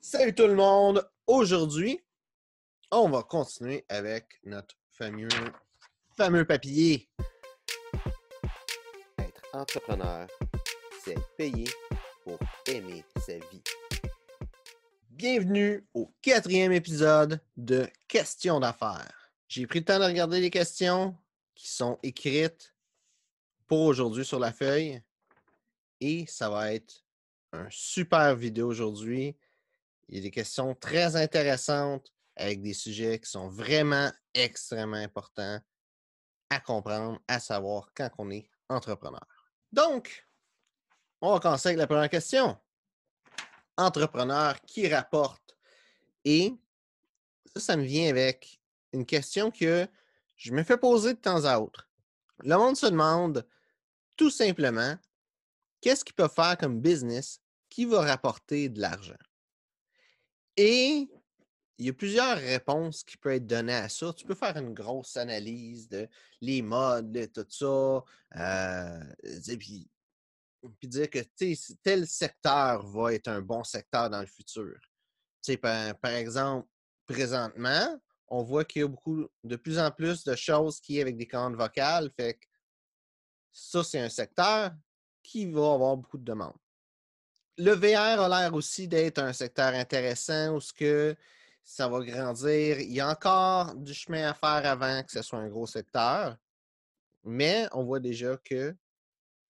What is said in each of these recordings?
Salut tout le monde! Aujourd'hui, on va continuer avec notre fameux papier. Être entrepreneur, c'est être payé pour aimer sa vie. Bienvenue au 4e épisode de Questions d'affaires. J'ai pris le temps de regarder les questions qui sont écrites pour aujourd'hui sur la feuille et ça va être un super vidéo aujourd'hui. Il y a des questions très intéressantes avec des sujets qui sont vraiment extrêmement importants à comprendre, à savoir quand on est entrepreneur. Donc, on va commencer avec la première question. Entrepreneur qui rapporte. Et ça me vient avec une question que je me fais poser de temps à autre. Le monde se demande tout simplement qu'est-ce qu'il peut faire comme business qui va rapporter de l'argent. Et il y a plusieurs réponses qui peuvent être données à ça. Tu peux faire une grosse analyse de les modes, de tout ça. Puis dire que tel secteur va être un bon secteur dans le futur. Par exemple, présentement, on voit qu'il y a de plus en plus de choses qui est avec des commandes vocales. Fait que ça, c'est un secteur qui va avoir beaucoup de demandes. Le VR a l'air aussi d'être un secteur intéressant où ça va grandir. Il y a encore du chemin à faire avant que ce soit un gros secteur, mais on voit déjà qu'il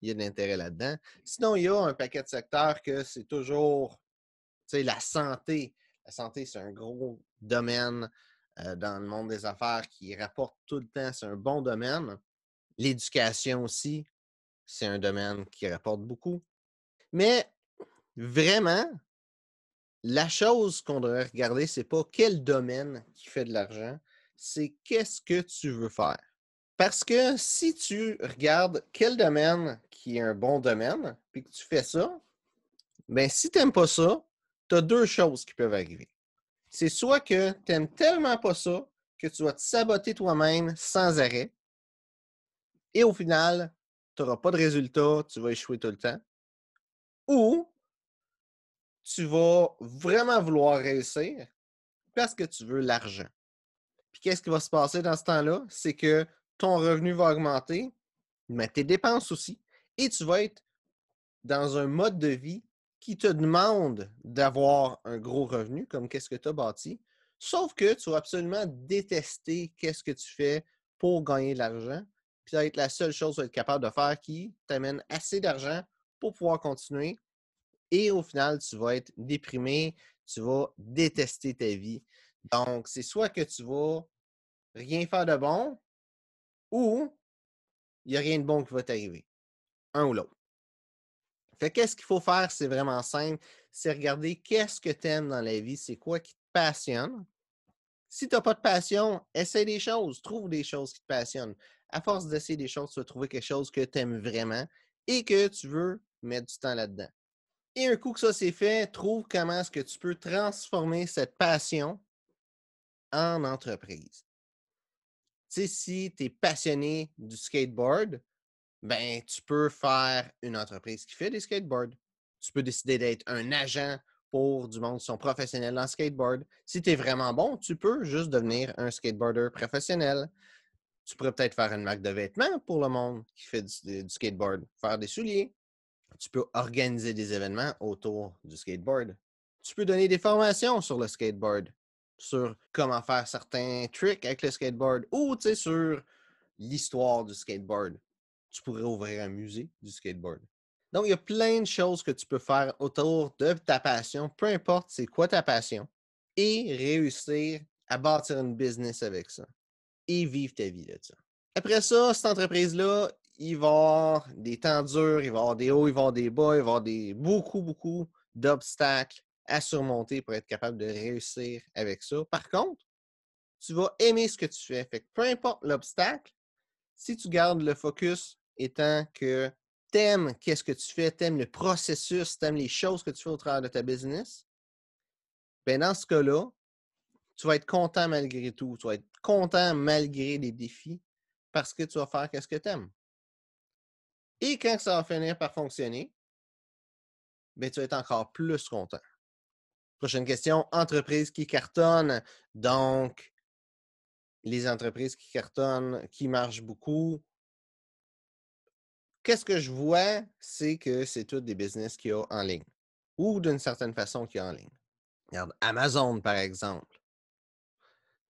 y a de l'intérêt là-dedans. Sinon, il y a un paquet de secteurs que c'est toujours la santé. La santé, c'est un gros domaine dans le monde des affaires qui rapporte tout le temps. C'est un bon domaine. L'éducation aussi, c'est un domaine qui rapporte beaucoup. Mais vraiment, la chose qu'on devrait regarder, c'est pas quel domaine qui fait de l'argent, c'est qu'est-ce que tu veux faire. Parce que si tu regardes quel domaine qui est un bon domaine, puis que tu fais ça, ben si tu n'aimes pas ça, tu as deux choses qui peuvent arriver. C'est soit que tu n'aimes tellement pas ça que tu vas te saboter toi-même sans arrêt, et au final, tu n'auras pas de résultat, tu vas échouer tout le temps, ou tu vas vraiment vouloir réussir parce que tu veux l'argent. Puis qu'est-ce qui va se passer dans ce temps-là? C'est que ton revenu va augmenter, mais tes dépenses aussi, et tu vas être dans un mode de vie qui te demande d'avoir un gros revenu, comme qu'est-ce que tu as bâti, sauf que tu vas absolument détester qu'est-ce que tu fais pour gagner de l'argent, puis ça va être la seule chose que tu vas être capable de faire qui t'amène assez d'argent pour pouvoir continuer, et au final, tu vas être déprimé, tu vas détester ta vie. Donc, c'est soit que tu vas rien faire de bon ou il n'y a rien de bon qui va t'arriver. Un ou l'autre. Fait qu'est-ce qu'il faut faire? C'est vraiment simple. C'est regarder qu'est-ce que tu aimes dans la vie, c'est quoi qui te passionne. Si tu n'as pas de passion, essaie des choses, trouve des choses qui te passionnent. À force d'essayer des choses, tu vas trouver quelque chose que tu aimes vraiment et que tu veux mettre du temps là-dedans. Et un coup que ça c'est fait, trouve comment est-ce que tu peux transformer cette passion en entreprise. Tu sais, si tu es passionné du skateboard, ben, tu peux faire une entreprise qui fait des skateboards. Tu peux décider d'être un agent pour du monde qui sont professionnels en skateboard. Si tu es vraiment bon, tu peux juste devenir un skateboarder professionnel. Tu pourrais peut-être faire une marque de vêtements pour le monde qui fait du skateboard, faire des souliers. Tu peux organiser des événements autour du skateboard. Tu peux donner des formations sur le skateboard, sur comment faire certains tricks avec le skateboard ou sur l'histoire du skateboard. Tu pourrais ouvrir un musée du skateboard. Donc, il y a plein de choses que tu peux faire autour de ta passion, peu importe c'est quoi ta passion, et réussir à bâtir une business avec ça et vivre ta vie de ça. Après ça, cette entreprise-là, il va y avoir des temps durs, il va y avoir des hauts, il va y avoir des bas, il va y avoir beaucoup d'obstacles à surmonter pour être capable de réussir avec ça. Par contre, tu vas aimer ce que tu fais. Fait que peu importe l'obstacle, si tu gardes le focus étant que tu aimes qu'est-ce que tu fais, tu aimes le processus, tu aimes les choses que tu fais au travers de ta business, ben dans ce cas-là, tu vas être content malgré tout. Tu vas être content malgré les défis parce que tu vas faire ce que tu aimes. Et quand ça va finir par fonctionner, ben, tu vas être encore plus content. Prochaine question, entreprise qui cartonne. Donc, les entreprises qui cartonnent, qui marchent beaucoup. Qu'est-ce que je vois? C'est que c'est tous des business qu'il y a en ligne ou d'une certaine façon qu'il y a en ligne. Regarde, Amazon, par exemple.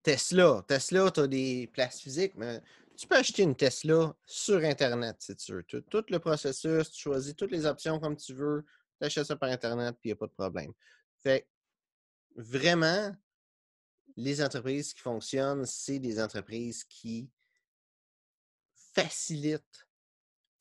Tesla. Tesla, tu as des places physiques, mais tu peux acheter une Tesla sur Internet si tu veux. Tout le processus, tu choisis toutes les options comme tu veux, tu achètes ça par Internet, puis il n'y a pas de problème. Fait que, vraiment, les entreprises qui fonctionnent, c'est des entreprises qui facilitent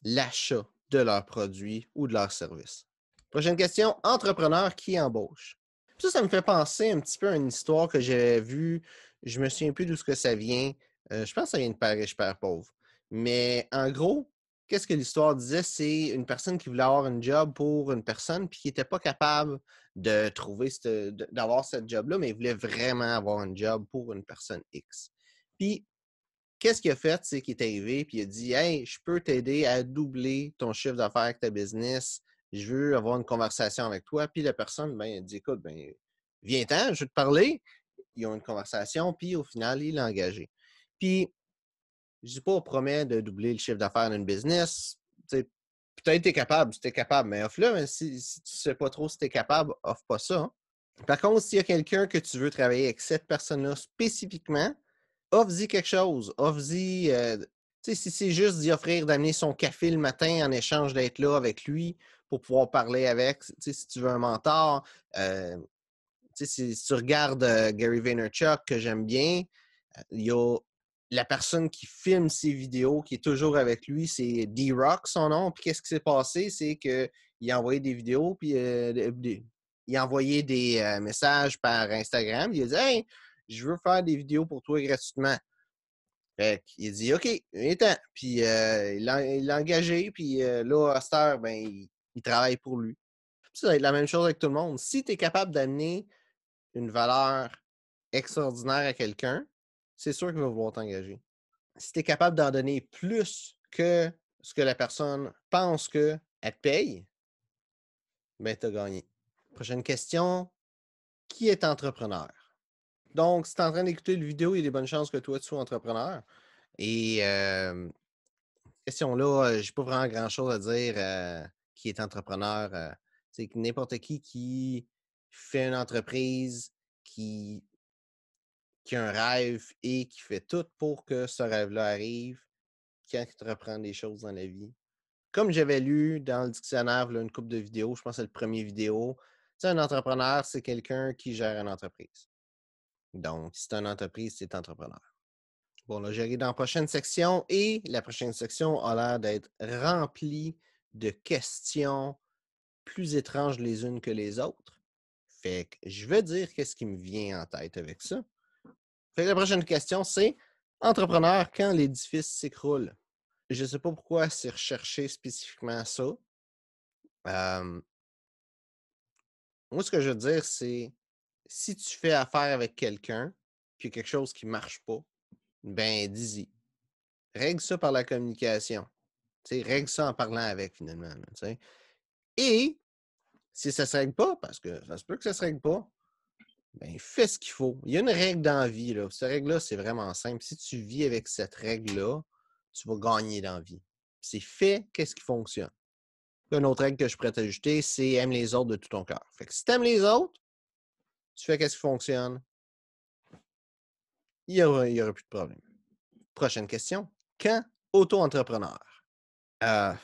l'achat de leurs produits ou de leurs services. Prochaine question, entrepreneur qui embauche. Ça me fait penser un petit peu à une histoire que j'avais vue. Je me souviens plus d'où ce que ça vient. Je pense que ça vient de Père riche, Père pauvre. Mais en gros, qu'est-ce que l'histoire disait? C'est une personne qui voulait avoir un job pour une personne puis qui n'était pas capable de trouver d'avoir cette job-là, mais il voulait vraiment avoir un job pour une personne X. Puis, qu'est-ce qu'il a fait? C'est qu'il est arrivé puis il a dit Hey, je peux t'aider à doubler ton chiffre d'affaires avec ta business. Je veux avoir une conversation avec toi. Puis la personne, ben, elle dit Écoute, ben, viens-t'en, je veux te parler. Ils ont une conversation, puis au final, il l'a engagé. Puis, je ne dis pas, on promet de doubler le chiffre d'affaires d'une business. Peut-être que tu es capable, si tu es capable, mais offre-le. Mais si tu ne sais pas trop si tu es capable, offre pas ça. Hein. Par contre, s'il y a quelqu'un que tu veux travailler avec cette personne-là spécifiquement, offre-y quelque chose. Offre-y, si c'est juste d'y offrir d'amener son café le matin en échange d'être là avec lui pour pouvoir parler avec, si tu veux un mentor, si tu regardes Gary Vaynerchuk, que j'aime bien, il y a la personne qui filme ses vidéos, qui est toujours avec lui, c'est D-Rock, son nom. Puis qu'est-ce qui s'est passé? C'est qu'il a envoyé des vidéos, puis il a envoyé des messages par Instagram. Il a dit Hey, je veux faire des vidéos pour toi gratuitement. Fait qu'il a dit OK, viens-t'en. Puis il l'a engagé, puis là, à cette heure, ben, il travaille pour lui. Puis ça va être la même chose avec tout le monde. Si tu es capable d'amener une valeur extraordinaire à quelqu'un, c'est sûr qu'il va vouloir t'engager. Si tu es capable d'en donner plus que ce que la personne pense qu'elle te paye, ben, tu as gagné. Prochaine question. Qui est entrepreneur? Donc, si tu es en train d'écouter la vidéo, il y a des bonnes chances que toi, tu sois entrepreneur. Et question-là, j'ai pas vraiment grand-chose à dire qui est entrepreneur. C'est n'importe qui fait une entreprise, qui a un rêve et qui fait tout pour que ce rêve-là arrive quand il te reprend des choses dans la vie. Comme j'avais lu dans le dictionnaire, là, une couple de vidéos, je pense que c'est le premier vidéo, un entrepreneur, c'est quelqu'un qui gère une entreprise. Donc, si c'est une entreprise, c'est entrepreneur. Bon, là, j'arrive dans la prochaine section et la prochaine section a l'air d'être remplie de questions plus étranges les unes que les autres. Fait que je vais dire qu'est-ce qui me vient en tête avec ça. Fait que la prochaine question, c'est entrepreneur quand l'édifice s'écroule. Je ne sais pas pourquoi c'est recherché spécifiquement ça. Moi, ce que je veux dire, c'est si tu fais affaire avec quelqu'un, puis quelque chose qui ne marche pas, ben dis-y. Règle ça par la communication. Règle ça en parlant avec, finalement. Là, et si ça ne se règle pas, parce que ça se peut que ça ne se règle pas, ben fais ce qu'il faut. Il y a une règle dans la vie. Là. Cette règle-là, c'est vraiment simple. Si tu vis avec cette règle-là, tu vas gagner dans la vie. C'est fait, qu'est-ce qui fonctionne. Une autre règle que je pourrais t'ajouter, c'est aime les autres de tout ton cœur. Fait que si tu aimes les autres, tu fais qu'est-ce qui fonctionne, il y aura plus de problème. Prochaine question. Quand auto-entrepreneur? Euh,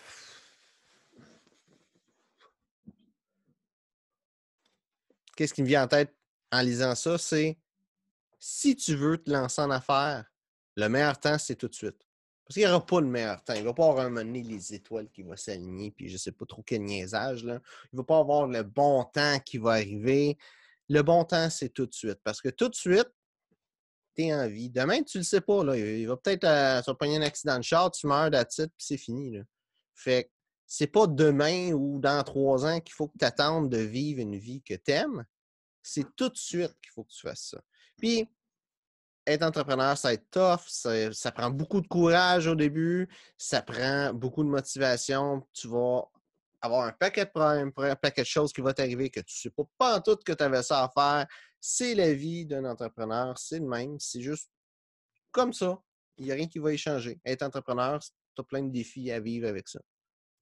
Qu'est-ce qui me vient en tête en lisant ça, c'est si tu veux te lancer en affaires, le meilleur temps, c'est tout de suite. Parce qu'il n'y aura pas le meilleur temps. Il ne va pas avoir un moment donné les étoiles qui vont s'aligner, puis je ne sais pas trop quel niaisage. Là. Il ne va pas avoir le bon temps qui va arriver. Le bon temps, c'est tout de suite. Parce que tout de suite, tu es en vie. Demain, tu ne le sais pas. Là. Il va peut-être se pogner un accident de char, tu meurs d'attitude, puis c'est fini. Là. Fait que c'est pas demain ou dans 3 ans qu'il faut que tu attendes de vivre une vie que tu aimes. C'est tout de suite qu'il faut que tu fasses ça. Puis, être entrepreneur, ça va être tough, ça prend beaucoup de courage au début, ça prend beaucoup de motivation. Tu vas avoir un paquet de problèmes, un paquet de choses qui vont t'arriver que tu ne sais pas pantoute que tu avais ça à faire. C'est la vie d'un entrepreneur, c'est le même. C'est juste comme ça. Il n'y a rien qui va y changer. Être entrepreneur, tu as plein de défis à vivre avec ça.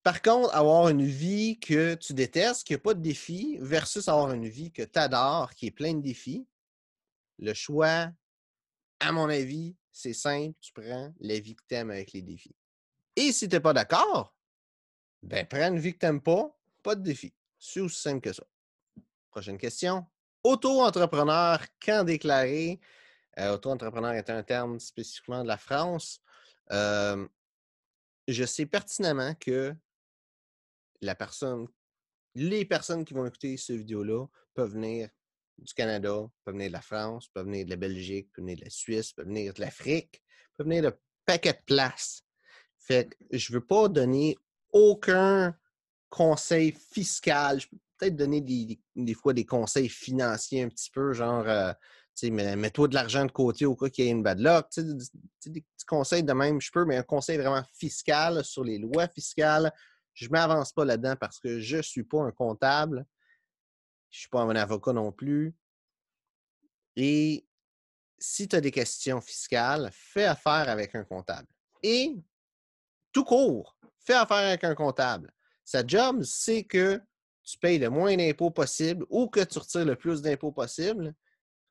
Par contre, avoir une vie que tu détestes, qui n'a pas de défis, versus avoir une vie que tu adores, qui est pleine de défis, le choix, à mon avis, c'est simple. Tu prends la vie que tu aimes avec les défis. Et si tu n'es pas d'accord, ben prends une vie que tu n'aimes pas de défi. C'est aussi simple que ça. Prochaine question. Auto-entrepreneur, quand déclarer? Auto-entrepreneur est un terme spécifiquement de la France. Je sais pertinemment que les personnes qui vont écouter cette vidéo-là peuvent venir du Canada, peuvent venir de la France, peuvent venir de la Belgique, peuvent venir de la Suisse, peuvent venir de l'Afrique, peuvent venir de paquet de places. Fait que je ne veux pas donner aucun conseil fiscal. Je peux peut-être donner des fois des conseils financiers un petit peu, genre, mets-toi de l'argent de côté au cas qu'il y ait une bad luck. Des petits conseils de même, je peux, mais un conseil vraiment fiscal sur les lois fiscales, je ne m'avance pas là-dedans parce que je ne suis pas un comptable. Je ne suis pas un avocat non plus. Et si tu as des questions fiscales, fais affaire avec un comptable. Et tout court, fais affaire avec un comptable. Sa job, c'est que tu payes le moins d'impôts possible ou que tu retires le plus d'impôts possible.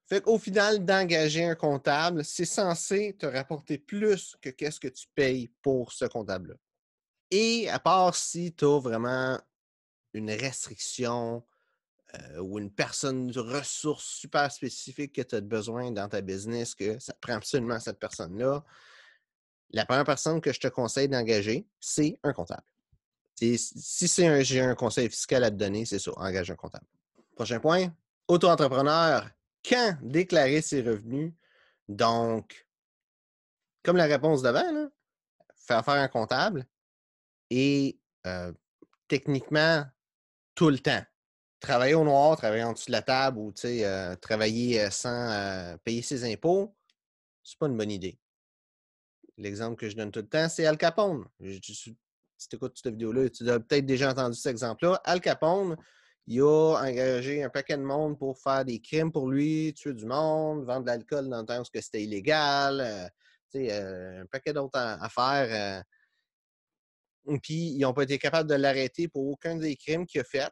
Fait qu'au final, d'engager un comptable, c'est censé te rapporter plus que qu'est-ce que tu payes pour ce comptable-là. Et à part si tu as vraiment une restriction ou une personne de ressources super spécifique que tu as besoin dans ta business, que ça te prend absolument cette personne-là, la première personne que je te conseille d'engager, c'est un comptable. Si j'ai un conseil fiscal à te donner, c'est ça, engage un comptable. Prochain point, auto-entrepreneur, quand déclarer ses revenus? Donc, comme la réponse d'avant, là, faire affaire à un comptable et techniquement, tout le temps. Travailler au noir, travailler en dessous de la table ou travailler sans payer ses impôts, c'est pas une bonne idée. L'exemple que je donne tout le temps, c'est Al Capone. Si tu écoutes cette vidéo-là, tu as peut-être déjà entendu cet exemple-là. Al Capone, il a engagé un paquet de monde pour faire des crimes pour lui, tuer du monde, vendre de l'alcool dans le temps où c'était illégal, un paquet d'autres affaires. Puis, ils n'ont pas été capables de l'arrêter pour aucun des crimes qu'il a fait.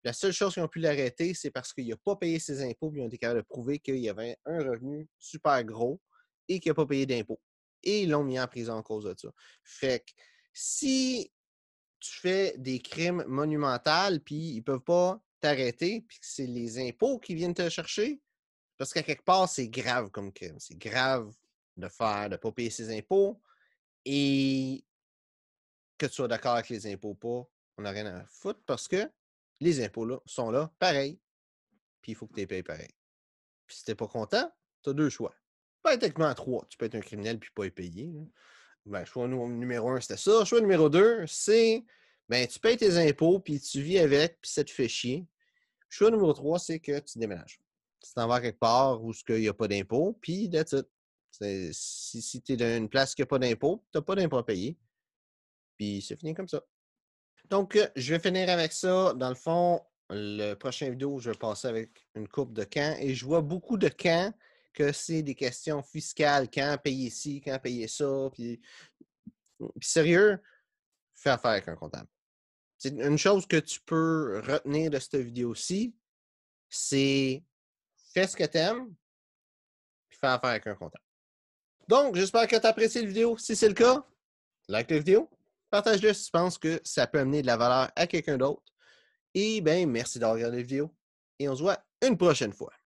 La seule chose qu'ils ont pu l'arrêter, c'est parce qu'il n'a pas payé ses impôts, puis ils ont été capables de prouver qu'il y avait un revenu super gros et qu'il n'a pas payé d'impôts. Et ils l'ont mis en prison à cause de ça. Fait que si tu fais des crimes monumentaux, puis ils ne peuvent pas t'arrêter, puis que c'est les impôts qui viennent te chercher, parce qu'à quelque part, c'est grave comme crime. C'est grave de ne pas payer ses impôts et que tu sois d'accord avec les impôts ou pas, on n'a rien à foutre parce que les impôts là, sont là, pareil. Puis il faut que tu les payes pareil. Puis si tu n'es pas content, tu as deux choix. Pas techniquement trois. Tu peux être un criminel puis pas y payer. Ben, choix numéro un, c'était ça. Choix numéro deux, c'est ben, tu payes tes impôts puis tu vis avec puis ça te fait chier. Choix numéro trois, c'est que tu déménages. Tu t'en vas quelque part où il n'y a pas d'impôts, puis that's it. Si tu es dans une place qui n'a pas d'impôts, tu n'as pas d'impôts à payer. Puis c'est fini comme ça. Donc, je vais finir avec ça. Dans le fond, le prochain vidéo, je vais passer avec une coupe de camps. Et je vois beaucoup de camps que c'est des questions fiscales. Quand payer ci, quand payer ça. Puis sérieux, fais affaire avec un comptable. C'est une chose que tu peux retenir de cette vidéo-ci, c'est fais ce que tu aimes, puis fais affaire avec un comptable. Donc, j'espère que tu as apprécié la vidéo. Si c'est le cas, like la vidéo, partage-le si tu penses que ça peut amener de la valeur à quelqu'un d'autre. Et bien, merci d'avoir regardé la vidéo et on se voit une prochaine fois.